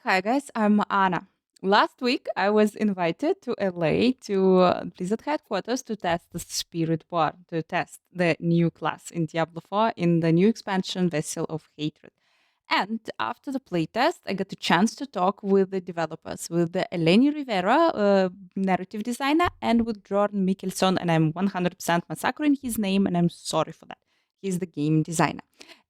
Hi guys, I'm Anna. Last week I was invited to LA to Blizzard headquarters to test the Spiritborn, to test the new class in Diablo 4 in the new expansion Vessel of Hatred. And after the playtest, I got a chance to talk with the developers, with the Eleni Rivera, narrative designer, and with Jordan Mikkelson, and I'm 100% massacring his name, and I'm sorry for that. He's the game designer.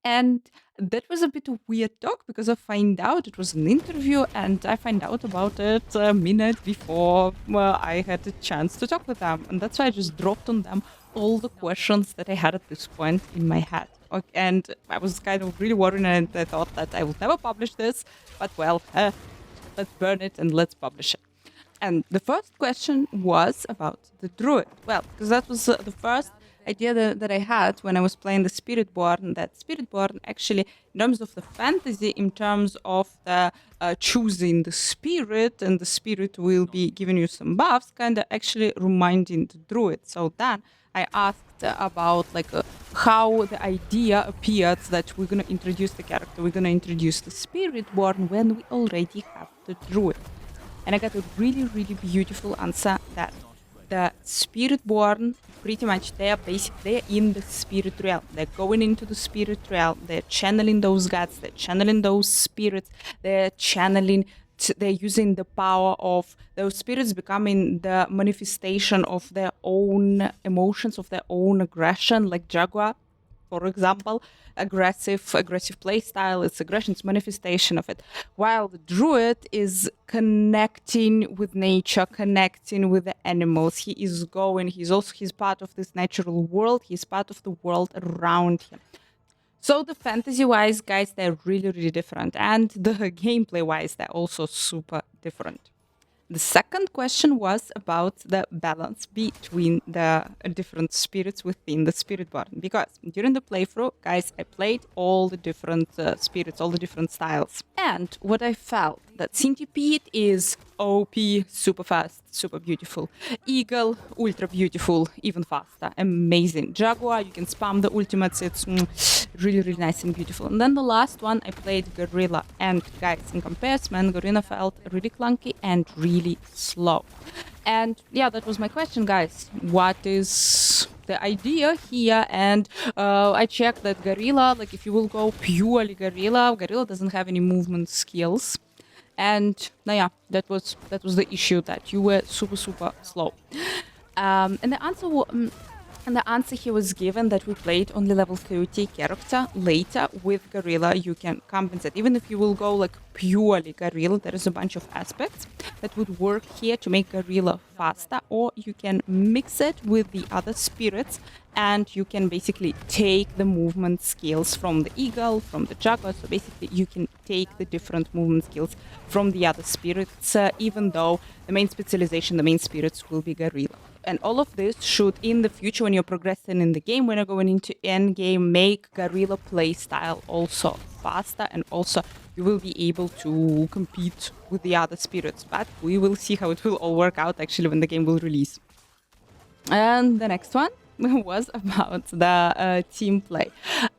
And that was a bit of weird talk because I find out it was an interview and I find out about it a minute before I had a chance to talk with them. And that's why I just dropped on them all the questions that I had at this point in my head. And I was kind of really worried and I thought that I would never publish this, but well, let's burn it and let's publish it. And the first question was about the Druid. Well, because that was the first idea that I had when I was playing the Spiritborn, that Spiritborn actually, in terms of the fantasy, in terms of the choosing the spirit, and the spirit will be giving you some buffs, kind of actually reminding the Druid. So then I asked about how the idea appeared that we're going to introduce the character, we're going to introduce the Spiritborn when we already have the Druid. And I got a really, really beautiful answer that the Spiritborn, pretty much they're in the spirit realm. They're going into the spirit realm. They're channeling those gods. They're channeling those spirits. They're using the power of those spirits becoming the manifestation of their own emotions, of their own aggression, like Jaguar, for example. Aggressive play style, it's aggression, it's manifestation of it. While the Druid is connecting with nature, connecting with the animals. He's part of this natural world. He's part of the world around him. So the fantasy-wise, guys, they're really, really different. And the gameplay-wise, they're also super different. The second question was about the balance between the different spirits within the Spiritborn. Because during the playthrough, guys, I played all the different spirits, all the different styles. And what I felt, that Centipede is OP, super fast, super beautiful. Eagle, ultra beautiful, even faster, amazing. Jaguar, you can spam the ultimates, it's really, really nice and beautiful. And then the last one, I played Gorilla. And guys, in comparison, Gorilla felt really clunky and really slow. And yeah, that was my question, guys. What is the idea here? And I checked that Gorilla, if you will go purely Gorilla doesn't have any movement skills. And yeah, that was the issue, that you were super, super slow. And the answer he was given that we played only level 30 character. Later with Gorilla you can compensate. Even if you will go purely Gorilla, there is a bunch of aspects that would work here to make Gorilla faster, or you can mix it with the other spirits and you can basically take the movement skills from the Eagle, from the Jaguar. So basically you can take the different movement skills from the other spirits, even though the main specialization, the main spirits will be Gorilla. And all of this should, in the future, when you're progressing in the game, when you're going into end game, make Gorilla play style also faster, and also you will be able to compete with the other spirits. But we will see how it will all work out actually when the game will release. And the next one was about the team play.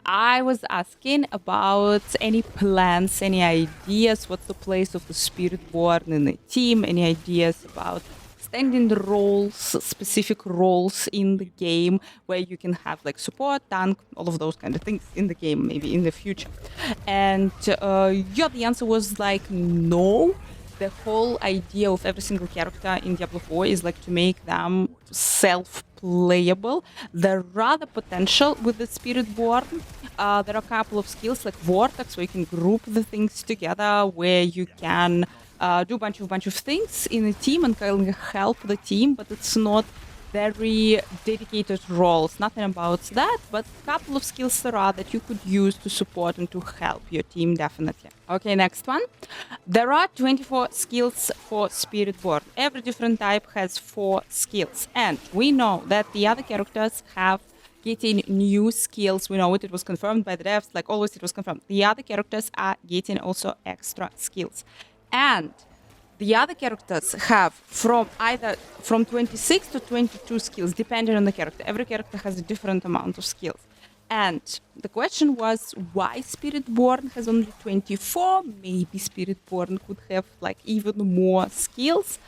I was asking about any plans, any ideas, what's the place of the Spiritborn in the team, any ideas about standing roles, specific roles in the game where you can have support, tank, all of those kind of things in the game, maybe in the future. And yeah, the answer was no. The whole idea of every single character in Diablo 4 is to make them self-playable. There are the potential with the Spiritborn. There are a couple of skills like Vortex, where you can group the things together, where you can do a bunch of things in a team and kind of help the team, but it's not very dedicated roles. Nothing about that, but a couple of skills there are that you could use to support and to help your team, definitely. Okay, next one. There are 24 skills for Spiritborn. Every different type has 4 skills, and we know that the other characters have getting new skills. We know it was confirmed by the devs, always it was confirmed. The other characters are getting also extra skills. And the other characters have from 26 to 22 skills, depending on the character. Every character has a different amount of skills. And the question was why Spiritborn has only 24. Maybe Spiritborn could have like even more skills.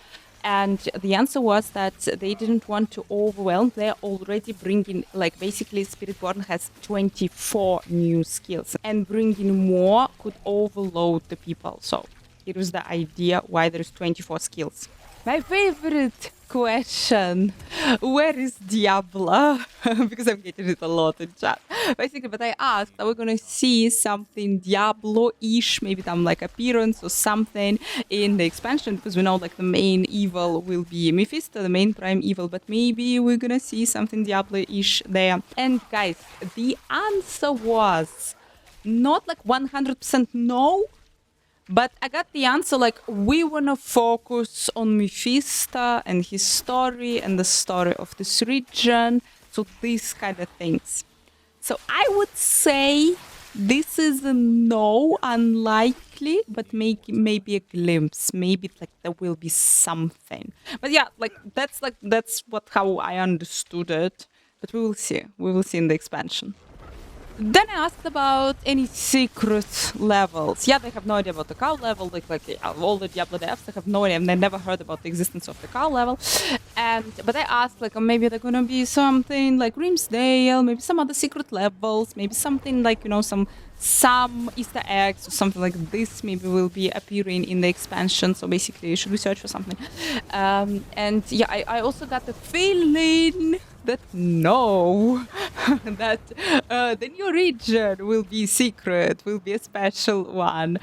And the answer was that they didn't want to overwhelm. They're already bringing, like, basically, Spiritborn has 24 new skills, and bringing more could overload the people. So it was the idea why there's 24 skills. My favorite question, where is Diablo? Because I'm getting it a lot in chat. Basically, but I asked, are we going to see something Diablo-ish, maybe some like appearance or something in the expansion? Because we know like the main evil will be Mephisto, the main prime evil, but maybe we're going to see something Diablo-ish there. And guys, the answer was not like 100% no, but I got the answer like, we want to focus on Mephisto and his story and the story of this region. So these kind of things. So I would say this is a no, unlikely, but maybe a glimpse. Maybe like there will be something. But yeah, like that's how I understood it. But we will see. We will see in the expansion. Then I asked about any secret levels. Yeah, they have no idea about the cow level. Like all the Diablo devs, they have no idea, and they never heard about the existence of the cow level. But I asked, like, maybe they're gonna be something like Grimsdale, maybe some other secret levels, maybe something like some Easter eggs or something like this. Maybe will be appearing in the expansion. So basically, should we search for something? And yeah, I also got the feeling that no, that the new region will be secret, will be a special one.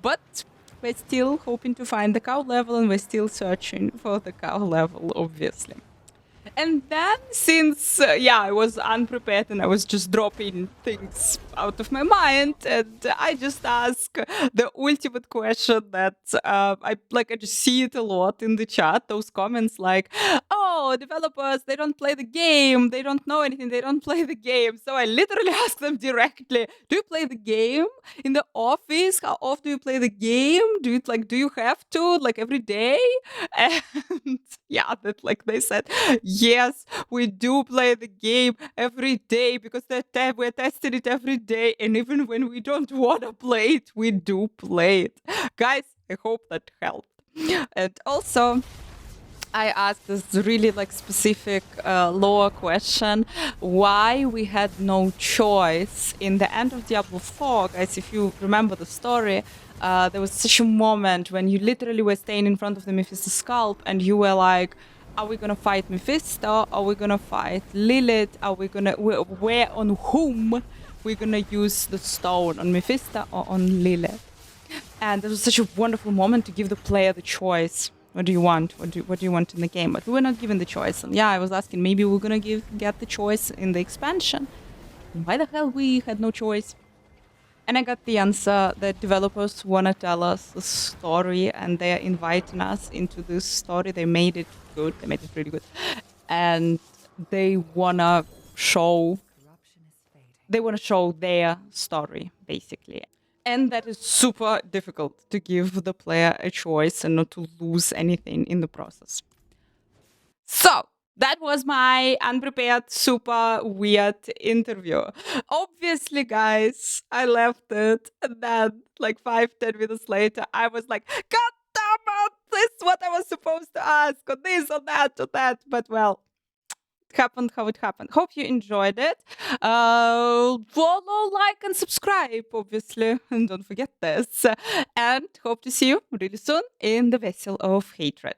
But we're still hoping to find the cow level, and we're still searching for the cow level, obviously. And then, since, I was unprepared and I was just dropping things out of my mind, and I just asked the ultimate question that I just see it a lot in the chat, those comments like, oh, developers, they don't play the game, they don't know anything, they don't play the game. So I literally asked them directly, do you play the game in the office? How often do you play the game? Do you have to, like, every day? And yeah, that they said, yes, we do play the game every day because we're testing it every day, and even when we don't want to play it, we do play it. Guys, I hope that helped. And also, I asked this really specific lore question, why we had no choice in the end of Diablo 4. Guys, if you remember the story, there was such a moment when you literally were staying in front of the Mephisto sculpt and you were like, are we gonna fight Mephisto? Are we gonna fight Lilith? Are we gonna, where on whom we're gonna use the stone, on Mephisto or on Lilith? And it was such a wonderful moment to give the player the choice. What do you want? What do you want in the game? But we were not given the choice. And yeah, I was asking, maybe we're gonna get the choice in the expansion. And why the hell we had no choice? And I got the answer that developers wanna tell us a story, and they're inviting us into this story. They made it good. They made it really good, and they wanna show their story, basically. And that is super difficult to give the player a choice and not to lose anything in the process. So that was my unprepared, super weird interview. Obviously, guys, I left it, and then 5-10 minutes later, I was like, God damn it, this is what I was supposed to ask, or this, or that, or that. But well, it happened how it happened. Hope you enjoyed it. Follow, like, and subscribe, obviously. And don't forget this. And hope to see you really soon in the Vessel of Hatred.